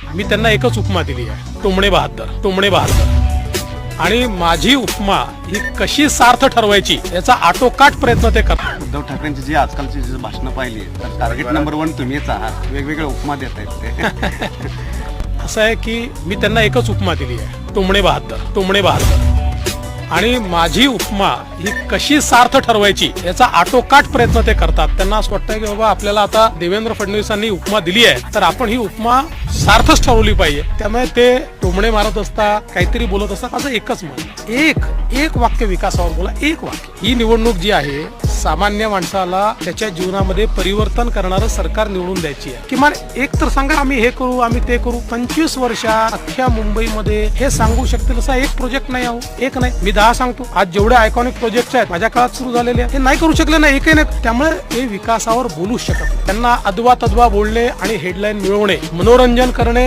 मी त्यांना एकच उपमा दिली आहे, टोमणे बहाद्दर, टोमणे बहाद्दर. आणि माझी उपमा ही कशी सार्थ ठरवायची याचा आटोकाट प्रयत्न ते करतात. उद्धव ठाकरेंची जी आजकालची जी भाषणं पाहिली तर टार्गेट नंबर 1 तुम्हीच आहात. वेगवेगळ्या उपमा देत आहेत ते. असं आहे की मी त्यांना एकच उपमा दिली आहे, टोमणे बहाद्दर, टोमणे बहाद्दर. आणि माझी उपमा ही कशी सार्थ ठरवायची याचा आटोकाट प्रयत्न ते करतात. त्यांना असं वाटतं की बाबा आपल्याला आता देवेंद्र फडणवीसांनी उपमा दिली आहे तर आपण ही उपमा सार्थच ठरवली पाहिजे. त्यामुळे ते टोमणे मारत असतात, काहीतरी बोलत असतात. माझं एकच मत, एक वाक्य विकासावर बोला, एक वाक्य. ही निवडणूक जी आहे सामान्य माणसाला त्याच्या जीवनामध्ये परिवर्तन करणारं सरकार निवडून द्यायची आहे. किमान एक तर सांगा आम्ही हे करू, आम्ही ते करू. 25 वर्षात अख्ख्या मुंबईमध्ये हे सांगू शकतील असा एक प्रोजेक्ट नाही आहो, एक नाही. मी 10 सांगतो. आज जेवढे आयकॉनिक प्रोजेक्ट आहेत माझ्या काळात सुरू झालेले हे नाही करू शकले नाही, एकही नाही. त्यामुळे हे विकासावर बोलू शकत नाही. त्यांना अदवा तद्वा बोलणे आणि हेडलाईन मिळवणे, मनोरंजन करणे